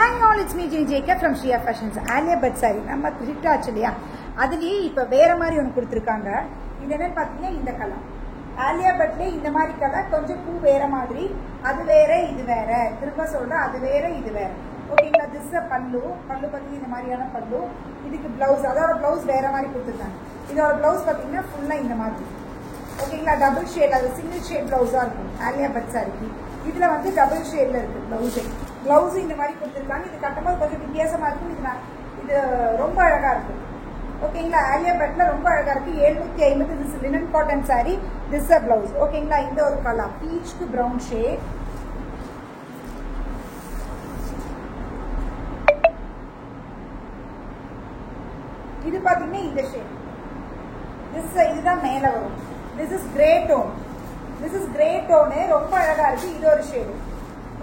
Hi all, it's me JK from Shia Fashions. Alia Bhatt saree நம்ம hit ஆச்சு இல்லையா, அதுலேயே இப்போ வேற மாதிரி ஒன்று கொடுத்துருக்காங்க. இது என்னன்னு பார்த்தீங்கன்னா இந்த கலர் ஆலியா பட்லேயே இந்த மாதிரி கலர், கொஞ்சம் பூ வேற மாதிரி, அது வேற இது வேற. திரும்ப சொல்கிறேன், அது வேற இது வேற. ஓகேங்களா? திஸ் பல்லு பார்த்தீங்கன்னா இந்த மாதிரியான பல்லு. இதுக்கு ப்ளவுஸ், அதோட ப்ளவுஸ் வேற மாதிரி கொடுத்துருக்காங்க. இதோட ப்ளவுஸ் பார்த்தீங்கன்னா ஃபுல்லாக இந்த மாதிரி. ஓகேங்களா? டபுள் ஷேட், அது சிங்கிள் ஷேட் ப்ளவுஸாக இருக்கும் ஆலியா பட் சாரிக்கு. இதில் வந்து டபுள் ஷேடில் இருக்குது ப்ளவுஸு இந்த மாதிரி கொடுத்துருக்காங்க. இது கட்டும்போது கொஞ்சம் வித்தியாசமாக இருக்கும். இது ரொம்ப அழகாக இருக்கும். ஓகேங்களா? ஆலியா பட்டில் ரொம்ப அழகாக இருக்குது. 750. This linen cotton sorry, this blouse. ஓகேங்களா? இந்த ஒரு கலர் பீச்க்கு ப்ரௌன் ஷேட். இது பார்த்தீங்கன்னா இந்த ஷேட், இதுதான் மேலே வரும். This is grey tone. ரொம்ப அழகா இருக்கு. இது ஒரு ஷேடு.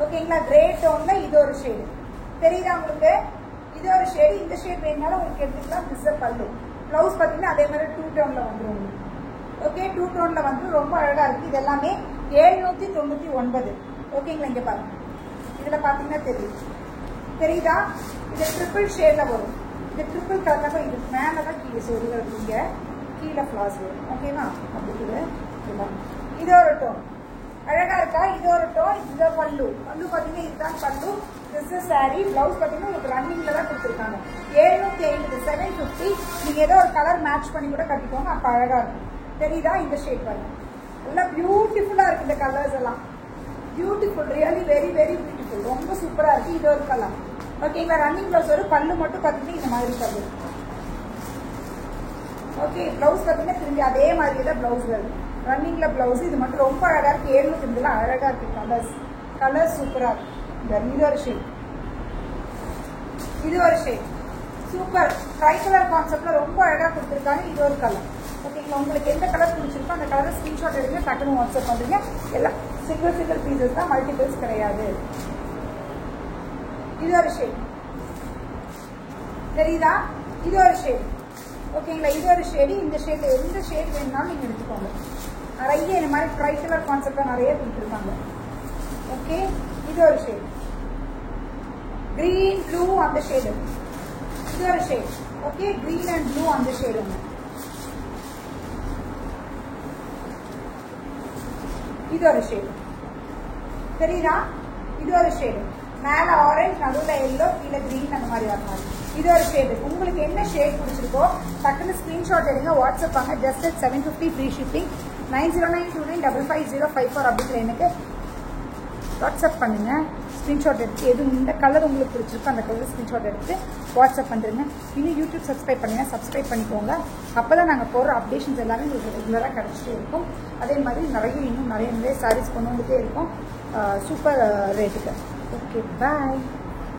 ஓகேங்களா? கிரே டோன்ல இது ஒரு ஷேடு தெரியுதா உங்களுக்கு? இது ஒரு ஷேடு. இந்த ஷேட் வேணுனாலும் உங்களுக்கு எடுத்துக்கலாம். திஸ் பல்லு. ப்ளவுஸ் பார்த்தீங்கன்னா அதே மாதிரி 2 டோன்ல வந்துடும். ஓகே, 2 டோன்ல வந்து ரொம்ப அழகா இருக்கு. இது எல்லாமே 799. ஓகேங்களா? இங்க பாருங்க, இதுல பாத்தீங்கன்னா தெரியுதா? இது ட்ரிபிள் ஷேட்ல வரும். இது ட்ரிபிள் கலர்ல தான். இது மேலதான் கீழே சொருக இருக்கீங்க, கீழே ஃபிளாஸ் வரும். ஓகேவா? அப்படி இது ஒரு டோன் அழகா இருக்கா? இது ஒரு டோன். இது பல்லு பாத்தீங்கன்னா இதுதான் பல்லு. This sorry. பிளவுஸ் பாத்தீங்கன்னா உங்களுக்கு ரன்னிங்ல தான் கொடுத்துருக்காங்க. 750, 750. நீங்க ஏதோ ஒரு கலர் மேட்ச் பண்ணி கூட கட்டிக்கோங்க, அப்ப அழகா இருக்கும். தெரியுதா? இந்த ஷேட் பாருங்க, எல்லாம் பியூட்டிஃபுல்லா இருக்கு. இந்த கலர்ஸ் எல்லாம் beautiful, really very very beautiful. ரொம்ப சூப்பரா இருக்கு. இது ஒரு கலர். ஓகேங்களா? ரன்னிங் பிளவுஸ் ஒரு பல்லு மட்டும் பாத்தீங்கன்னா இந்த மாதிரி பல்லு. ஓகே, பிளவுஸ் பாத்தீங்கன்னா திரும்பி அதே மாதிரி தான் பிளவுஸ் வருது. ரன்னிங்ல பிளவுஸ். இது மட்டும் ரொம்ப அழகா இருக்கு. 750 அழகா இருக்கு. கலர்ஸ் சூப்பரா இருக்கு. இது ஒரு ஷேட், இது ஒரு ஷேட் சூப்பர். ட்ரை கலர் கான்செப்ட்ல ரொம்ப அழகா கொடுத்துருக்காங்க. இது ஒரு கலர். ஓகேங்களா? உங்களுக்கு எந்த கலர் பிடிச்சிருக்கோ அந்த கலரை ஸ்கிரீன்ஷாட் எடுங்க, டக்குனு வாட்ஸ்அப் பண்றீங்க. எல்லாம் சிங்கிள் பீசஸ் தான், மல்டிபிள்ஸ் கிடையாது. இது ஒரு ஷேட் தெரியுதா? இது ஒரு ஷேட். ஓகேங்களா? இது ஒரு ஷேடு. இந்த ஷேட்ல எந்த ஷேட் வேணும்னாலும் நீங்க எடுத்துக்கோங்க. நிறைய இந்த மாதிரி ட்ரை கலர் கான்செப்ட்ல நிறைய கொடுத்துருக்காங்க. ஓகே, இது ஒரு ஷேட். கிரீன் ப்ளூ அந்த ஷேடு. இது ஒரு shade. Okay, green and blue அந்த ஷேடு. இது ஒரு ஷேடு தெரியுதா? இது ஒரு ஷேடு. மேல ஆரஞ்சு, நடுவுல எல்லோ, கீழே கிரீன், அந்த மாதிரி வர மாதிரி. இது ஒரு ஷேடு. உங்களுக்கு என்ன ஷேட் பிடிச்சிருக்கோ டக்குன்னு ஸ்கிரீன்ஷாட் எடுங்க, வாட்ஸ்அப் வாங்க. Just 750 free shipping. 9092955054 அப்படிங்கிற எனக்கு வாட்ஸ்அப் பண்ணுங்க. ஸ்கிரீன்ஷாட் எடுத்து எது இந்த கலர் உங்களுக்கு பிடிச்சிருக்கோ அந்த கலர் ஸ்கிரீன்ஷாட் எடுத்து வாட்ஸ்அப் பண்ணுறேங்க. இன்னும் யூடியூப் சப்ஸ்கிரைப் பண்ணுங்க, சப்ஸ்கிரைப் பண்ணிக்கோங்க. அப்போ தான் நாங்கள் போடுற அப்டேஷன்ஸ் எல்லாமே உங்களுக்கு ரெகுலராக கிடச்சிட்டே இருக்கும். அதே மாதிரி இன்னும் நிறைய சாரீஸ் கொண்டு வந்துட்டே இருக்கும் சூப்பர் ரேட்டுக்கு. ஓகே, பாய்.